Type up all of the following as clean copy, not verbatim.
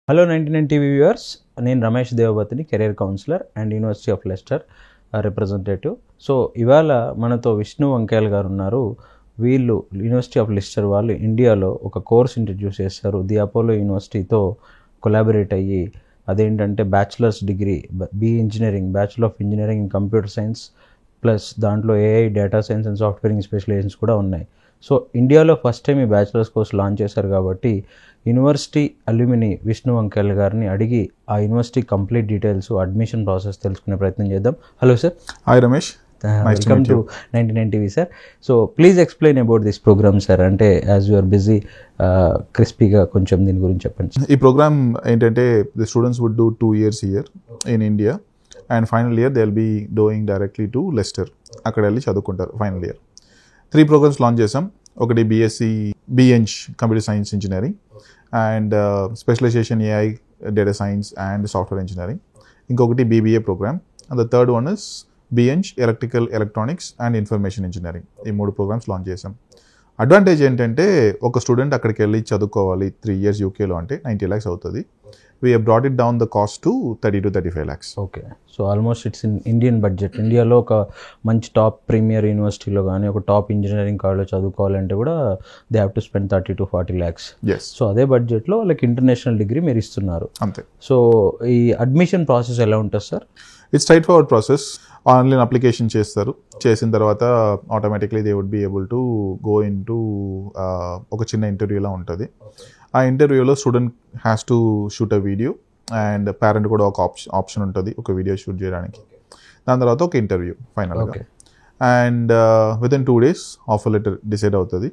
Hello 99 TV viewers, నేను Ramesh Devabathini, career counsellor and university of Leicester representative. So ఇవాళ మనతో విష్ణు వంకేల్ గారు ఉన్నారు. వీళ్ళు యూనివర్సిటీ ఆఫ్ లెస్టర్ వాళ్ళు ఇండియాలో ఒక కోర్స్ ఇంట్రడ్యూస్ చేశారు. ది అపోలో యూనివర్సిటీతో కొలాబరేట్ అయ్యి, అదేంటంటే bachelors degree engineering, bachelor of engineering in computer science plus దాంట్లో AI, data science and software engineering specialisations కూడా ఉన్నాయి. సో ఇండియాలో ఫస్ట్ టైం ఈ బ్యాచిలర్స్ కోర్స్ లాంచ్ చేశారు కాబట్టి యూనివర్సిటీ అల్యూమిని విష్ణు వంకేల్ గారిని అడిగి ఆ university complete details, admission process తెలుసుకునే ప్రయత్నం చేద్దాం. Hello sir. Hi Ramesh, welcome to 99 TV sir. So please explain about this programme sir. అంటే యాజ్ యు ఆర్ బిజీ, క్రిస్పీగా కొంచెం దీని గురించి చెప్పండి. ఈ ప్రోగ్రామ్ ఏంటంటే the students would do 2 years here in India and final year they will be doing directly to Leicester. అక్కడ వెళ్ళి చదువుకుంటారు ఫైనల్ ఇయర్. 3 programs లాంచ్ చేసాం. ఒకటి BSc BEng computer science engineering and specialisation AI, data science and software engineering. ఇంకొకటి BBA program and the third one is BEng electrical electronics and information engineering. ఈ 3 programs launch చేసాం. Advantage ఏంటంటే ఒక student అక్కడికి వెళ్ళి చదువుకోవాలి 3 years యూకేలో అంటే 90 lakhs అవుతుంది. We have brought it down the cost to 30 to 35 lakhs. Okay. So almost it's in Indian budget. ఇండియాలో ఒక మంచి టాప్ ప్రీమియర్ యూనివర్సిటీలో కానీ ఒక టాప్ ఇంజనీరింగ్ కాలేజ్లో చదువుకోవాలంటే కూడా they have to spend 30 to 40 lakhs. Yes. So అదే బడ్జెట్లో వాళ్ళకి ఇంటర్నేషనల్ డిగ్రీ మీరు ఇస్తున్నారు. అంతే. సో ఈ అడ్మిషన్ ప్రాసెస్ ఎలా ఉంటుంది sir? It's straightforward process. Online application చేస్తారు. చేసిన తర్వాత automatically they would be able to go in to ఒక చిన్న ఇంటర్వ్యూలా ఉంటుంది. ఆ ఇంటర్వ్యూలో student has to shoot a video and parent కూడా ఒక ఆప్షన్ ఉంటుంది ఒక వీడియో షూట్ చేయడానికి. దాని తర్వాత ఒక ఇంటర్వ్యూ ఫైనల్గా. And within 2 days offer letter decide అవుతుంది.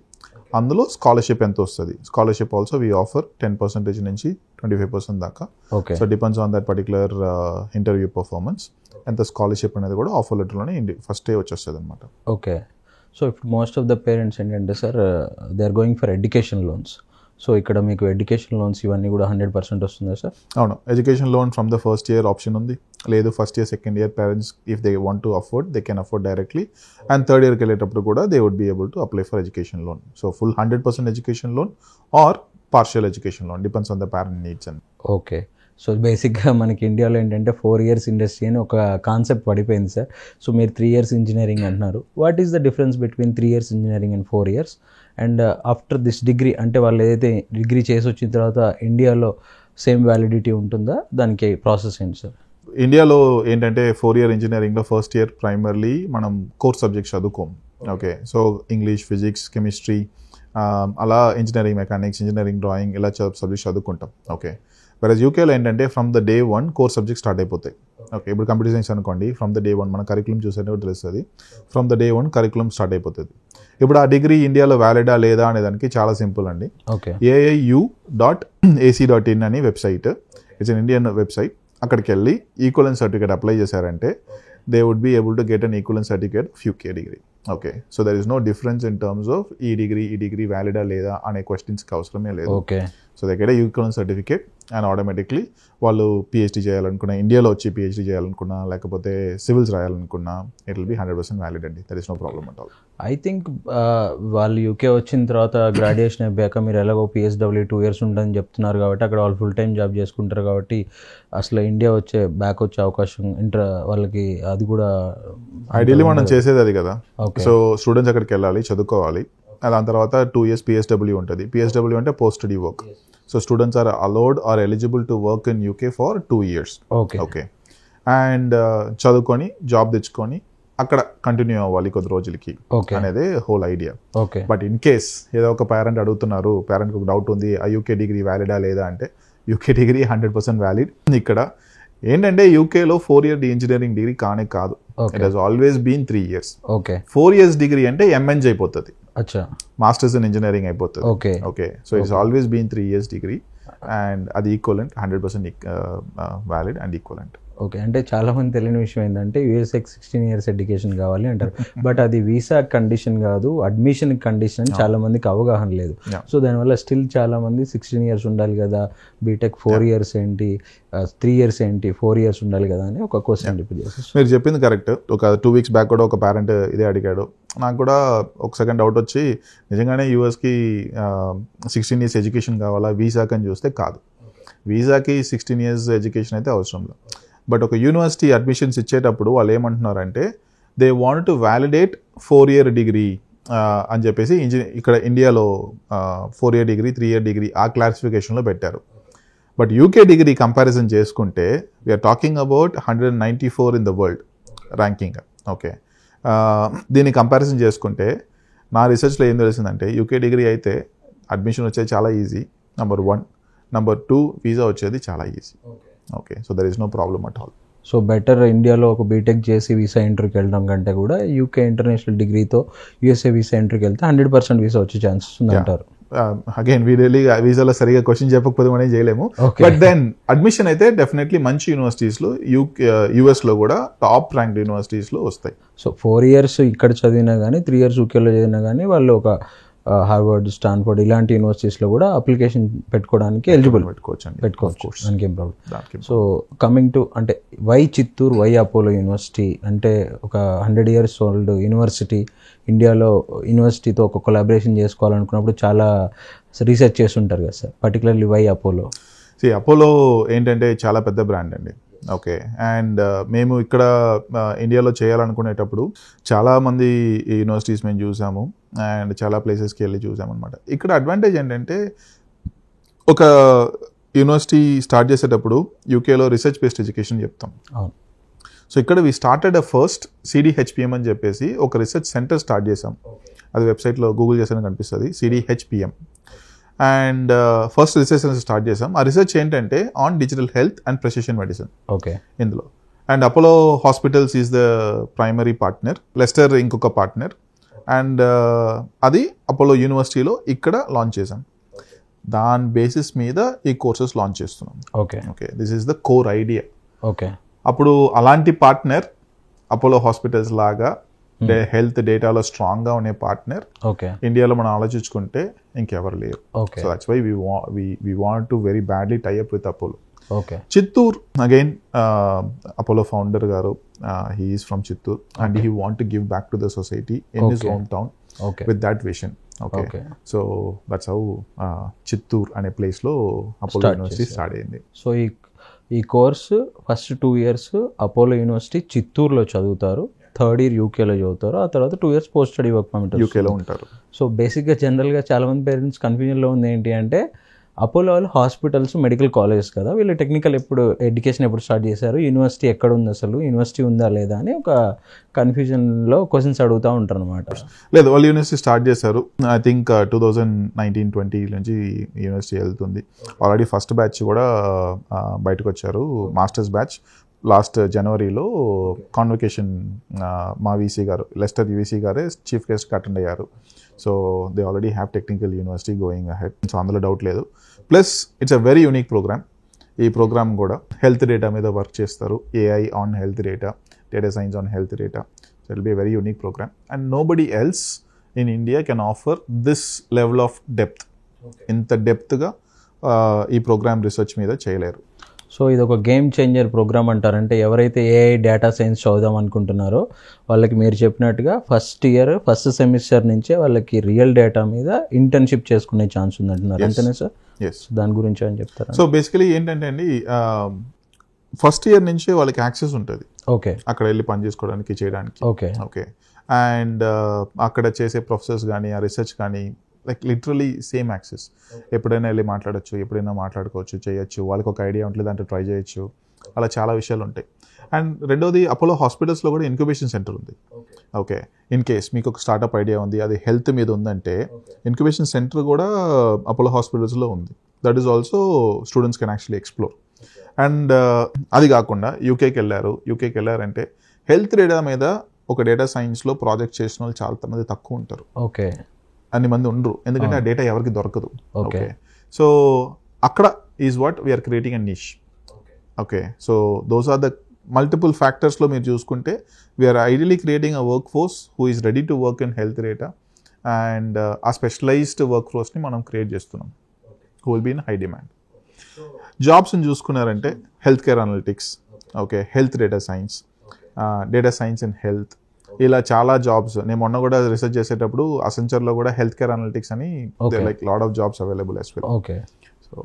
అందులో స్కాలర్షిప్ ఎంత వస్తుంది. స్కాలర్షిప్ ఆల్సో వీ ఆఫర్ 10% నుంచి 25% దాకా. So depends on that particular interview performance. ఎంత స్కాలర్షిప్ అనేది కూడా ఆఫర్ లెటర్లోనే ఫస్ట్ డే వచ్చేస్తుంది అనమాట. ఓకే. సో ఇప్పుడు మోస్ట్ ఆఫ్ ద పేరెంట్స్ ఏంటంటే sir, they are going for education loans. So ఇక్కడ మీకు ఎడ్యుకేషన్ లోన్స్ ఇవన్నీ కూడా 100% వస్తుందా సార్? అవును, education loan from the first year option ఉంది. లేదు first year second year parents if they want to afford they can afford directly. And third ఇయర్కి వెళ్ళేటప్పుడు కూడా they would be able to apply for education loan. So full 100% education loan or partial education loan depends on the parent needs and. Okay. So బేసిక్గా మనకి ఇండియాలో ఏంటంటే 4 years industry అని ఒక concept పడిపోయింది సార్. సో మీరు 3 years ఇంజనీరింగ్ అంటున్నారు. What is the difference between 3 years engineering and 4 years? And after this degree అంటే వాళ్ళు ఏదైతే డిగ్రీ చేసి వచ్చిన తర్వాత ఇండియాలో సేమ్ వ్యాలిడిటీ ఉంటుందా? దానికి ప్రాసెస్ ఏంటి సార్? ఇండియాలో ఏంటంటే 4 year ఇంజనీరింగ్లో ఫస్ట్ ఇయర్ ప్రైమర్లీ మనం కోర్ సబ్జెక్ట్స్ చదువుకోం. Okay. So English, physics, chemistry, అలా ఇంజనీరింగ్ మెకానిక్స్, ఇంజనీరింగ్ డ్రాయింగ్ ఇలా సబ్జెక్ట్స్ చదువుకుంటాం. ఓకే. వెరస్ యూకేలో ఏంటంటే from the day 1 core subject start అయిపోతాయి. ఓకే. ఇప్పుడు కంప్యూటర్ సైన్స్ అనుకోండి, ఫ్రమ్ ద డే 1 మన కరికులం చూసేనే తెలుస్తుంది. From the day 1 curriculum start అయిపోతుంది. ఇప్పుడు ఆ డిగ్రీ ఇండియాలో వ్యాలిడా లేదా అనే దానికి చాలా సింపుల్ అండి. ఓకే. AIU.ac.in అని website, it's an Indian website. అక్కడికి వెళ్ళి ఈక్వలెన్స్ సర్టిఫికేట్ అప్లై చేశారంటే they would be able to get an equivalence certificate of UK degree. Okay. So there is no difference in terms of ఈ degree వ్యాలిడా లేదా అనే క్వశ్చన్స్కి అవసరమే లేదు. Okay. So they get equivalence certificate and automatically వాళ్ళు PhD చేయాలనుకున్నా, ఇండియాలో వచ్చి పిహెచ్డీ చేయాలనుకున్నా, లేకపోతే సివిల్స్ రాయాలనుకున్నా ఇట్ విల్ బీ 100% వ్యాలిడ్ అండి. There is no problem at all. I think వాళ్ళు యూకే వచ్చిన తర్వాత గ్రాడ్యుయేషన్ అయిపోయాక మీరు ఎలాగో PSW 2 years ఉంటుందని చెప్తున్నారు కాబట్టి అక్కడ వాళ్ళు ఫుల్ టైం జాబ్ చేసుకుంటారు కాబట్టి అసలు ఇండియా బ్యాక్ వచ్చే అవకాశం వాళ్ళకి అది కూడా ఐడియల్లీ మనం చేసేది అది కదా. సో స్టూడెంట్స్ అక్కడికి వెళ్ళాలి, చదువుకోవాలి. దాని తర్వాత 2 years PSW ఉంటుంది. PSW అంటే post study work. So students are allowed or eligible to work in UK for 2 years. Okay. And చదువుకొని జాబ్ తెచ్చుకొని అక్కడ కంటిన్యూ అవ్వాలి కొద్ది రోజులకి అనేది whole idea. But in case ఏదో ఒక పేరెంట్ అడుగుతున్నారు, పేరెంట్కి ఒక డౌట్ ఉంది, ఆ యూకే డిగ్రీ వ్యాలిడా లేదా అంటే యూకే డిగ్రీ 100% వ్యాలిడ్. ఇక్కడ ఏంటంటే యూకేలో 4 year ఇంజనీరింగ్ డిగ్రీ కానే కాదు. It has always been 3 years. 4 years degree అంటే ఎంఎన్జీ అయిపోతుంది, మాస్టర్స్ ఇన్ ఇంజనీరింగ్ అయిపోతుంది. Okay. So it's always been 3 years degree and అది equivalent 100% valid and equivalent. Okay. అంటే చాలా మంది తెలియని విషయం ఏంటంటే యూఎస్ఏకి 16 years ఎడ్యుకేషన్ కావాలి అంటారు. బట్ అది వీసా కండిషన్ కాదు, అడ్మిషన్ కండిషన్ అని చాలా మందికి అవగాహన లేదు. సో దానివల్ల స్టిల్ చాలా మంది 16 years ఉండాలి కదా, బీటెక్ 4 years ఏంటి, 3 years ఏంటి, 4 years ఉండాలి కదా అని ఒక క్వశ్చన్ రిపీట్ చేస్తారు. మీరు చెప్పింది కరెక్ట్. ఒక 2 weeks బ్యాక్ కూడా ఒక పేరెంట్ ఇదే అడిగాడు. నాకు కూడా ఒక సెకండ్ డౌట్ వచ్చి నిజంగానే యూఎస్కి 16 years ఎడ్యుకేషన్ కావాలా వీసాకి అని చూస్తే కాదు. వీసాకి 16 years ఎడ్యుకేషన్ అయితే అవసరం లేదు. బట్ ఒక యూనివర్సిటీ అడ్మిషన్స్ ఇచ్చేటప్పుడు వాళ్ళు ఏమంటున్నారంటే they want to validate 4-year degree అని చెప్పేసి ఇక్కడ ఇండియాలో 4-year డిగ్రీ 3-year డిగ్రీ ఆ క్లాసిఫికేషన్లో పెట్టారు. బట్ యూకే డిగ్రీ కంపారిజన్ చేసుకుంటే we're talking about 194 in the world ranking. Okay, దీన్ని కంపారిజన్ చేసుకుంటే నా రీసెర్చ్లో ఏం తెలిసిందంటే యూకే డిగ్రీ అయితే అడ్మిషన్ వచ్చేది చాలా ఈజీ, నెంబర్ 1. నెంబర్ 2 వీసా వచ్చేది చాలా easy. Okay, so there is no problem at all. So better ఇండియాలో ఒక బీటెక్ చేసి వీసా ఎంట్రీకి వెళ్ళడం కంటే కూడా యూకే ఇంటర్నేషనల్ డిగ్రీతో యూఎస్ఏ వీసా ఎంట్రీకి వెళ్తే 100% వీసా వచ్చే ఛాన్సెస్ ఉందంటారు. అగైన్ వీసాలో సరిగా క్వశ్చన్ చెప్పకపోతే మనం చేయలేము. బట్ దెన్ అడ్మిషన్ అయితే డెఫినెట్లీ మంచి యూనివర్సిటీస్లో యూఎస్లో కూడా టాప్ ర్యాంక్ యూనివర్సిటీస్లో వస్తాయి. సో 4 years ఇక్కడ చదివినా కానీ 3 years యూకేలో చదివినా కానీ వాళ్ళు ఒక హార్వర్డ్, స్టాన్ఫోర్డ్ ఇలాంటి యూనివర్సిటీస్లో కూడా అప్లికేషన్ పెట్టుకోవడానికి ఎలిజిబుల్ పెట్టుకోవచ్చు, దానికి ఏం ప్రాబ్లం. సో కమింగ్ టు అంటే why Chittoor, why Apollo university అంటే ఒక 100 years ఓల్డ్ యూనివర్సిటీ ఇండియాలో యూనివర్సిటీతో ఒక కొలాబరేషన్ చేసుకోవాలనుకున్నప్పుడు చాలా రీసెర్చ్ చేస్తుంటారు కదా sir, particularly why Apollo? Apollo ఏంటంటే చాలా పెద్ద బ్రాండ్ అండి. ఓకే, అండ్ మేము ఇక్కడ ఇండియాలో చేయాలనుకునేటప్పుడు చాలామంది యూనివర్సిటీస్ మేము చూసాము అండ్ చాలా ప్లేసెస్కి వెళ్ళి చూసాము అనమాట. ఇక్కడ అడ్వాంటేజ్ ఏంటంటే ఒక యూనివర్సిటీ స్టార్ట్ చేసేటప్పుడు యూకేలో రీసెర్చ్ బేస్డ్ ఎడ్యుకేషన్ చెప్తాం. సో ఇక్కడ వి స్టార్టెడ్ ఫస్ట్ CDHPM అని చెప్పేసి ఒక రీసెర్చ్ సెంటర్ స్టార్ట్ చేసాం. అది వెబ్సైట్లో గూగుల్ చేసాను కనిపిస్తుంది, CDHPM. And first research start చేసాం. ఆ రీసెర్చ్ ఏంటంటే on digital health and precision medicine. Okay, ఇందులో and Apollo hospitals is the primary partner, Leicester ఇంకొక పార్ట్నర్, అండ్ అది అపోలో యూనివర్సిటీలో ఇక్కడ లాంచ్ చేసాం. దాని బేసిస్ మీద ఈ కోర్సెస్ లాంచ్ చేస్తున్నాం. Okay okay, this is the core idea. Okay, అప్పుడు అలాంటి పార్ట్నర్ అపోలో హాస్పిటల్స్ లాగా హెల్త్ డేటాలో స్ట్రాంగ్ గా ఉండే పార్ట్నర్ ఇండియాలో మనం ఆలోచించుకుంటే ఇంకెవరు లేరు. So that's why we want to very badly tie up with Apollo. Chittoor again Apollo founder గారు, he is from Chittoor and he want to give back to the society in his home town with that vision. Okay, so that's how Chittoor అనే place లో Apollo university start అయింది. So ఈ course first 2 years Apollo university చిత్తూరులో చదువుతారు, 3rd year యూకేలో చదువుతారు, ఆ తర్వాత 2 years post study work permit యూకేలో ఉంటారు. సో బేసిక్గా జనరల్గా చాలామంది పేరెంట్స్ కన్ఫ్యూజన్లో ఉంది ఏంటి అంటే అపోలో వాళ్ళు హాస్పిటల్స్, మెడికల్ కాలేజెస్ కదా, వీళ్ళు టెక్నికల్ ఎడ్యుకేషన్ ఎప్పుడు స్టార్ట్ చేశారు, యూనివర్సిటీ ఎక్కడ ఉంది, అసలు యూనివర్సిటీ ఉందా లేదా అని ఒక కన్ఫ్యూజన్లో క్వశ్చన్స్ అడుగుతూ ఉంటారు అనమాట. లేదు, వాళ్ళు యూనివర్సిటీ స్టార్ట్ చేశారు. ఐ థింక్ 2019-20 నుంచి యూనివర్సిటీ వెళ్తుంది. ఆల్రెడీ ఫస్ట్ బ్యాచ్ కూడా బయటకు వచ్చారు, మాస్టర్స్ బ్యాచ్. లాస్ట్ జనవరిలో కాన్వకేషన్ మా వీసీ గారు, లెస్టర్ వీసీ గారే చీఫ్ గెస్ట్కి అటెండ్ అయ్యారు. So they already have technical university going ahead. So అందులో డౌట్ లేదు. Plus it's a very unique programme. ఈ ప్రోగ్రామ్ కూడా హెల్త్ డేటా మీద వర్క్ చేస్తారు, AI on health data, data science on health data. So it will be a very unique programme and nobody else in India can offer this level of depth. ఇంత డెప్త్గా ఈ programme research మీద చేయలేరు. So ఇది ఒక game changer programme అంటారంటే ఎవరైతే AI data science చదువుదాం అనుకుంటున్నారో వాళ్ళకి మీరు చెప్పినట్టుగా ఫస్ట్ ఇయర్ ఫస్ట్ సెమిస్టర్ నుంచే వాళ్ళకి రియల్ డేటా మీద ఇంటర్న్షిప్ చేసుకునే ఛాన్స్ ఉందంటున్నారు, అంతేనా సార్? దాని గురించి అని చెప్తారా? సో బేసికలీ ఏంటంటే అండి, ఫస్ట్ ఇయర్ నుంచే వాళ్ళకి యాక్సెస్ ఉంటుంది. ఓకే, అక్కడ వెళ్ళి పని చేసుకోవడానికి, చేయడానికి. ఓకే ఓకే, అండ్ అక్కడ చేసే ప్రొఫెసర్స్ కానీ ఆ రీసెర్చ్ కానీ లైక్ లిటరలీ సేమ్ యాక్సెస్. ఎప్పుడైనా వెళ్ళి మాట్లాడచ్చు, ఎప్పుడైనా మాట్లాడుకోవచ్చు, చేయొచ్చు. వాళ్ళకి ఒక ఐడియా ఉంటుంది, దాంట్లో ట్రై చేయొచ్చు. అలా చాలా విషయాలు ఉంటాయి. అండ్ రెండోది అపోలో హాస్పిటల్స్లో కూడా ఇన్క్యుబేషన్ సెంటర్ ఉంది. ఓకే, ఇన్ కేస్ మీకు ఒక స్టార్ట్అప్ ఐడియా ఉంది, అది హెల్త్ మీద ఉందంటే ఇన్క్యుబేషన్ సెంటర్ కూడా అపోలో హాస్పిటల్స్లో ఉంది. That is also students can actually explore. And అది కాకుండా యూకేకి వెళ్ళారంటే హెల్త్ డేటా మీద ఒక డేటా సైన్స్లో ప్రాజెక్ట్ చేసిన వాళ్ళు చాలా మంది తక్కువ ఉంటారు. ఓకే, అన్ని మంది ఉండరు, ఎందుకంటే ఆ డేటా ఎవరికి దొరకదు. ఓకే, సో అక్కడ is what we're creating a niche. Okay, so those are the multiple ఫ్యాక్టర్స్లో మీరు చూసుకుంటే we're ideally creating a workforce who is ready to work in health data and ఆ స్పెషలైజ్డ్ వర్క్ ఫోర్స్ని మనం create చేస్తున్నాం, who will be in high demand. జాబ్స్ని చూసుకున్నారంటే health care analytics, okay, health data science in health, ఇలా చాలా jobs. నేను మొన్న కూడా రీసెర్చ్ చేసేటప్పుడు అసెంచర్లో కూడా హెల్త్ కేర్ అనలిటిక్స్ అని like lot of jobs available as well. Okay, so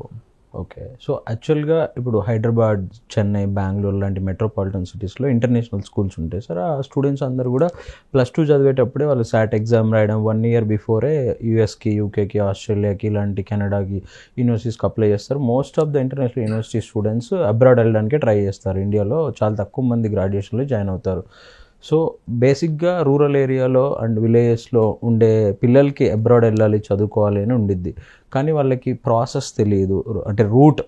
okay. So యాక్చువల్గా ఇప్పుడు హైదరాబాద్, చెన్నై, బెంగళూరు లాంటి మెట్రోపాలిటన్ సిటీస్లో ఇంటర్నేషనల్ స్కూల్స్ ఉంటాయి సార్. ఆ స్టూడెంట్స్ అందరూ కూడా +2 చదివేటప్పుడే వాళ్ళు SAT ఎగ్జామ్ రాయడం 1 ఇయర్ బిఫోరే యూఎస్కి, యూకేకి, ఆస్ట్రేలియాకి ఇలాంటి కెనడాకి యూనివర్సిటీస్కి అప్లై చేస్తారు. Most of the international university students abroad వెళ్ళడానికే ట్రై చేస్తారు. ఇండియాలో చాలా తక్కువ మంది గ్రాడ్యుయేషన్లో జాయిన్ అవుతారు. సో బేసిక్గా రూరల్ ఏరియాలో అండ్ విలేజెస్లో ఉండే పిల్లలకి అబ్రాడ్ వెళ్ళాలి, చదువుకోవాలి అని ఉండిద్ది. కానీ వాళ్ళకి ప్రాసెస్ తెలియదు, అంటే రూట్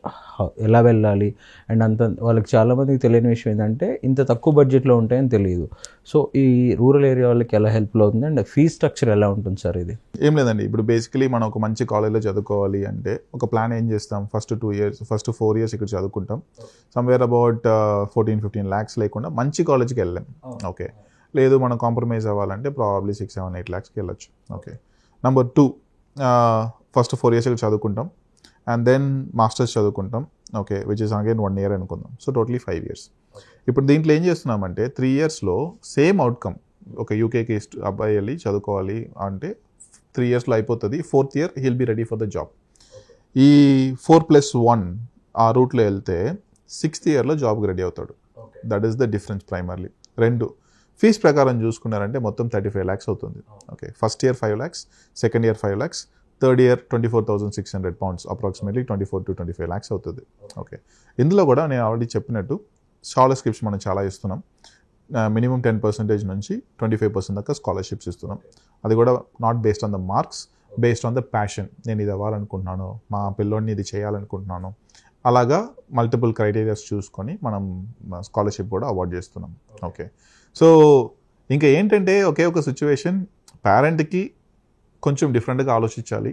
ఎలా వెళ్ళాలి అండ్ అంత వాళ్ళకి చాలామందికి తెలియని విషయం ఏంటంటే ఇంత తక్కువ బడ్జెట్లో ఉంటాయని తెలియదు. సో ఈ రూరల్ ఏరియా వాళ్ళకి ఎలా హెల్ప్ఫుల్ అవుతుంది అండ్ ఫీజ్ స్ట్రక్చర్ ఎలా ఉంటుంది సార్ ఇది? ఏం లేదండి, ఇప్పుడు బేసికలీ మనం ఒక మంచి కాలేజ్లో చదువుకోవాలి అంటే ఒక ప్లాన్ ఏం చేస్తాం, ఫస్ట్ 4 years ఇక్కడ చదువుకుంటాం. సమ్వేర్ అబౌట్ 14-15 lakhs లేకుండా మంచి కాలేజ్కి వెళ్ళాం. ఓకే, లేదు మనం కాంప్రమైజ్ అవ్వాలంటే ప్రాబబ్లీ 6-7-8 lakhsకి వెళ్ళొచ్చు. ఓకే, నెంబర్ 2, ఫస్ట్ 4 years ఇక్కడ చదువుకుంటాం అండ్ దెన్ మాస్టర్స్ చదువుకుంటాం. Okay, which is again 1 year అనుకుందాం. So totally 5 years. ఇప్పుడు దీంట్లో ఏం చేస్తున్నామంటే 3 yearsలో సేమ్ అవుట్కమ్, ఒక యూకేకి అబ్బాయి వెళ్ళి చదువుకోవాలి అంటే 3 yearsలో అయిపోతుంది. 4th year he'll be ready for the job. ఈ 4+1 ఆ రూట్లో వెళ్తే 6th yearలో జాబ్కి రెడీ అవుతాడు. That is the difference primarily. 2, fees ప్రకారం చూసుకున్నారంటే మొత్తం 35 lakhs అవుతుంది. Okay, first year 5 lakhs, second year 5 lakhs, third year £24,600 approximately 24-25 lakhs అవుతుంది. ఓకే, ఇందులో కూడా నేను ఆల్రెడీ చెప్పినట్టు స్కాలర్షిప్స్ మనం చాలా ఇస్తున్నాం. మినిమం 10% నుంచి 25% దాకా స్కాలర్షిప్స్ ఇస్తున్నాం. అది కూడా not based on the marks, based on the passion. నేను ఇది అవ్వాలనుకుంటున్నాను, మా పిల్లోడిని ఇది చేయాలనుకుంటున్నాను, అలాగా మల్టిపుల్ క్రైటీరియాస్ చూసుకొని మనం స్కాలర్షిప్ కూడా అవార్డ్ చేస్తున్నాం. ఓకే, సో ఇంకా ఏంటంటే ఒకే ఒక సిచ్యువేషన్, పేరెంట్కి కొంచెం డిఫరెంట్గా ఆలోచించాలి.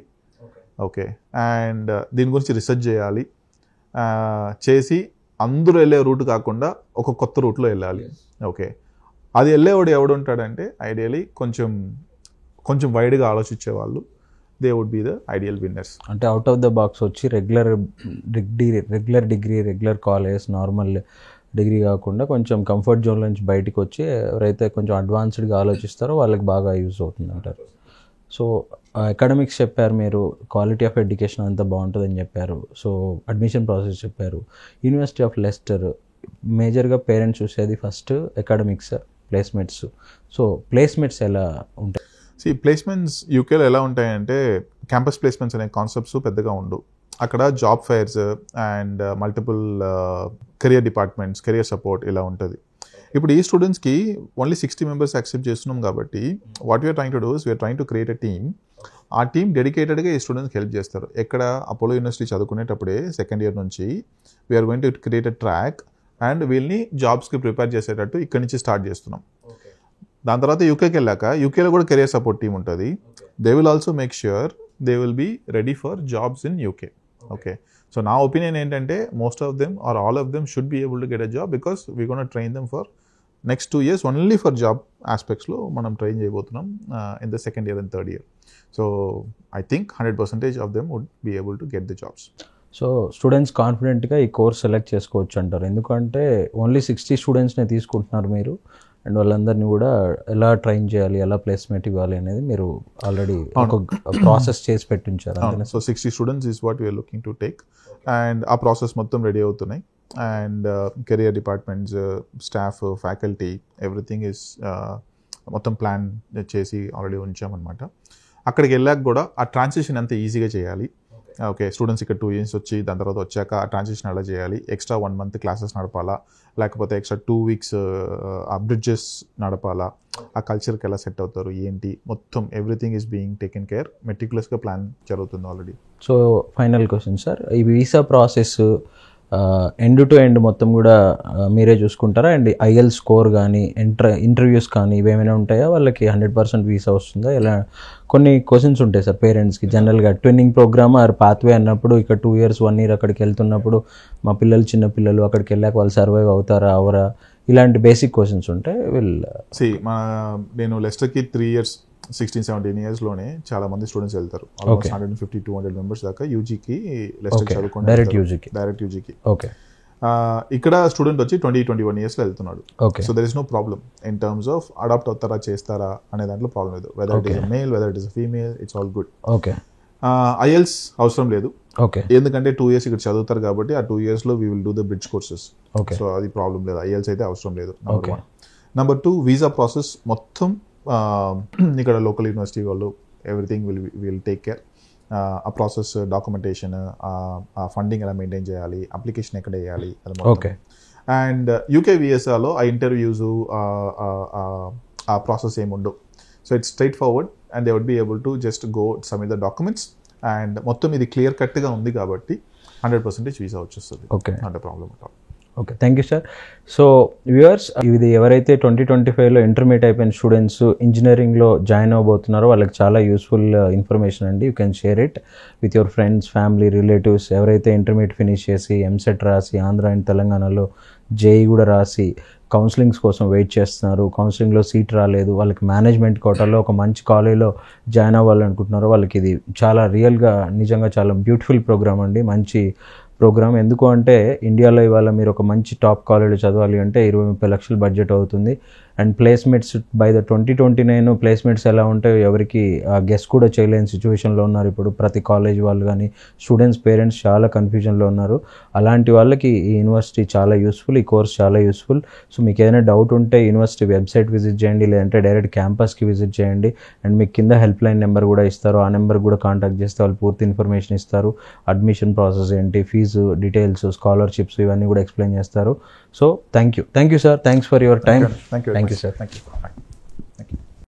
ఓకే, అండ్ దీని గురించి రీసెర్చ్ చేయాలి, చేసి అందరూ వెళ్ళే రూట్ కాకుండా ఒక కొత్త రూట్లో వెళ్ళాలి. ఓకే, అది వెళ్ళేవాడు ఎవడు ఉంటాడంటే ఐడియలీ కొంచెం వైడ్గా ఆలోచించే వాళ్ళు, they would be the ideal winners. అంటే అవుట్ ఆఫ్ ద బాక్స్ వచ్చి regular degree, regular college, normal degree కాకుండా కొంచెం కంఫర్ట్ జోన్ నుంచి బయటకు వచ్చి ఎవరైతే కొంచెం అడ్వాన్స్డ్గా ఆలోచిస్తారో వాళ్ళకి బాగా యూజ్ అవుతుంది అంటారు. సో అకాడమిక్స్ చెప్పారు మీరు, క్వాలిటీ ఆఫ్ ఎడ్యుకేషన్ అంతా బాగుంటుందని చెప్పారు. సో అడ్మిషన్ ప్రాసెస్ చెప్పారు. యూనివర్సిటీ ఆఫ్ లెస్టర్ మేజర్గా పేరెంట్స్ చూసేది first academics, placements. So placements ఎలా ఉంటాయి? ప్లేస్మెంట్స్ యూకేలో ఎలా ఉంటాయంటే క్యాంపస్ ప్లేస్మెంట్స్ అనే కాన్సెప్ట్స్ పెద్దగా ఉండవు. అక్కడ job fires and multiple career departments, career support ఇలా ఉంటుంది. ఇప్పుడు ఈ స్టూడెంట్స్కి ఓన్లీ 60 members యాక్సెప్ట్ చేస్తున్నాం కాబట్టి what you're trying to do is we're trying to create a team. ఆ టీమ్ డెడికేటెడ్గా ఈ స్టూడెంట్స్కి హెల్ప్ చేస్తారు. ఎక్కడ అపోలో యూనివర్సిటీ చదువుకునేటప్పుడే సెకండ్ ఇయర్ నుంచి we're going to create a track and వీళ్ళని జాబ్స్కి ప్రిపేర్ చేసేటట్టు ఇక్కడి నుంచి స్టార్ట్ చేస్తున్నాం. దాని తర్వాత యూకేకి వెళ్ళాక యూకేలో కూడా కెరియర్ సపోర్ట్ టీమ్ ఉంటుంది. They will also make sure they will be ready for jobs in UK. Okay, so నా ఒపీనియన్ ఏంటంటే most of them are all of them should be able to get a job because we gonna train them for next 2 years only for job ఆస్పెక్ట్స్లో మనం train చేయబోతున్నాం in the second year and third year. So I think 100% of them would be able to get the jobs. So students కాన్ఫిడెంట్గా ఈ course select చేసుకోవచ్చు అంటారు. ఎందుకంటే only 60 స్టూడెంట్స్నే తీసుకుంటున్నారు మీరు, అండ్ వాళ్ళందరినీ కూడా ఎలా ట్రైన్ చేయాలి, ఎలా ప్లేస్మెంట్ ఇవ్వాలి అనేది మీరు ఆల్రెడీ ఒక ప్రాసెస్ చేసి పెట్టించారు. So 60 students is what we're looking to take and ఆ ప్రాసెస్ మొత్తం రెడీ అవుతున్నాయి. And career departments, staff, faculty, everything is మొత్తం ప్లాన్ చేసి ఆల్రెడీ ఉంచామన్నమాట. అక్కడికి వెళ్ళాక కూడా ఆ ట్రాన్సిషన్ ఎంత ఈజీగా చేయాలి. ఓకే, స్టూడెంట్స్ ఇక్కడ 2 years వచ్చి దాని తర్వాత వచ్చాక ఆ ట్రాన్సిషన్ ఎలా చేయాలి, ఎక్స్ట్రా 1 month క్లాసెస్ నడపాలా, లేకపోతే ఎక్స్ట్రా 2 weeks ఆ బ్రిడ్జెస్ నడపాలా, ఆ కల్చర్కి ఎలా సెట్ అవుతారు ఏంటి, మొత్తం everything is being taken care, మెటిక్యులస్గా ప్లాన్ జరుగుతుంది already. So final question sir, ఈ visa process end to end మొత్తం కూడా మీరే చూసుకుంటారా? అండ్ ఐఎల్ స్కోర్ కానీ ఇంటర్వ్యూస్ కానీ ఇవేమైనా ఉంటాయా? వాళ్ళకి 100% వీసా వస్తుందా? ఇలా కొన్ని క్వశ్చన్స్ ఉంటాయి సార్ పేరెంట్స్కి జనరల్గా. ట్విన్నింగ్ ప్రోగ్రామ్ ఆర్ పాత్వే అన్నప్పుడు ఇక్కడ 2 years 1 year అక్కడికి వెళ్తున్నప్పుడు మా పిల్లలు చిన్న పిల్లలు అక్కడికి వెళ్ళాక వాళ్ళు సర్వైవ్ అవుతారా అవరా, ఇలాంటి బేసిక్ క్వశ్చన్స్ ఉంటాయి. నేను లెస్టర్కి 3 years 16-17 yearsలోనే చాలా మంది స్టూడెంట్స్ వెళ్తారు. ఆల్మోస్ట్ 150-200 members దాకా యూజీకి లెస్టర్ చదువుకుంటారు, డైరెక్ట్ యూజీకి. ఓకే, ఇక్కడ స్టూడెంట్ వచ్చి 20-21 yearsలో వెళ్తున్నాడు. So there is no problem in terms of adapt అవుతారా చేస్తారా అనే దాంట్లో ప్రాబ్లం లేదు. Whether it is male, whether it is female, it's all good. Okay, IELTS అవసరం లేదు. ఓకే ఎందుకంటే 2 years ఇక్కడ చదువుతారు కాబట్టి ఆ 2 yearsలో we will do the bridge courses. Okay so అది ప్రాబ్లం లేదు, IELTS అయితే అవసరం లేదు. Okay. నెంబర్ 2 వీసా ప్రాసెస్ మొత్తం ఇక్కడ లోకల్ యూనివర్సిటీ వాళ్ళు ఎవ్రీథింగ్ విల్ టేక్ కేర్. ఆ ప్రాసెస్, డాక్యుమెంటేషన్, ఆ ఫండింగ్ ఎలా మెయింటైన్ చేయాలి, అప్లికేషన్ ఎక్కడ వేయాలి, అది ఓకే. అండ్ యూకే విఎస్ఆలో ఆ ఇంటర్వ్యూస్ ఆ ప్రాసెస్ ఏముండవు. So it's straightforward and they would be able to just go submit the documents and మొత్తం ఇది క్లియర్ కట్గా ఉంది కాబట్టి 100% వీసా వచ్చేస్తుంది. ఓకే అంటే ప్రాబ్లమ్ అట్లా. Okay, thank you sir. So viewers, ఇది ఎవరైతే 2025లో ఇంటర్మీడియట్ అయిపోయిన స్టూడెంట్స్ ఇంజనీరింగ్లో జాయిన్ అవ్వబోతున్నారో వాళ్ళకి చాలా యూస్ఫుల్ ఇన్ఫర్మేషన్ అండి. You can share it with your friends, family, relatives. ఎవరైతే ఇంటర్మీడియట్ ఫినిష్ చేసి ఎంసెట్ రాసి ఆంధ్ర అండ్ తెలంగాణలో జేఈ కూడా రాసి కౌన్సిలింగ్స్ కోసం వెయిట్ చేస్తున్నారు, కౌన్సిలింగ్లో సీట్ రాలేదు, వాళ్ళకి మేనేజ్మెంట్ కోటాలో ఒక మంచి కాలేజీలో జాయిన్ అవ్వాలనుకుంటున్నారు, వాళ్ళకి ఇది చాలా రియల్గా నిజంగా చాలా బ్యూటిఫుల్ ప్రోగ్రామ్ అండి. మంచి ప్రోగ్రామ్. ఎందుకు అంటే ఇండియాలో ఇవాళ మీరు ఒక మంచి టాప్ కాలేజీలో చదవాలి అంటే 20-30 లక్షలు బడ్జెట్ అవుతుంది. And placements by the 2029 placements ఎలా ఉంటాయో ఎవరికి గెస్ కూడా చేయలేని సిచ్యువేషన్లో ఉన్నారు ఇప్పుడు. ప్రతి కాలేజ్ వాళ్ళు కానీ స్టూడెంట్స్ పేరెంట్స్ చాలా కన్ఫ్యూజన్లో ఉన్నారు. అలాంటి వాళ్ళకి ఈ యూనివర్సిటీ చాలా యూస్ఫుల్, ఈ కోర్స్ చాలా యూస్ఫుల్. సో మీకు ఏదైనా డౌట్ ఉంటే యూనివర్సిటీ వెబ్సైట్ విజిట్ చేయండి, లేదంటే డైరెక్ట్ క్యాంపస్కి విజిట్ చేయండి. అండ్ మీకు కింద హెల్ప్ లైన్ నెంబర్ కూడా ఇస్తారు, ఆ నెంబర్ కూడా కాంటాక్ట్ చేస్తే వాళ్ళు పూర్తి ఇన్ఫర్మేషన్ ఇస్తారు. అడ్మిషన్ ప్రాసెస్ ఏంటి, ఫీజు డీటెయిల్స్, స్కాలర్షిప్స్ ఇవన్నీ కూడా ఎక్స్ప్లెయిన్ చేస్తారు. So thank you sir, thanks for your time. Thank you Thank you, sir. Thank you.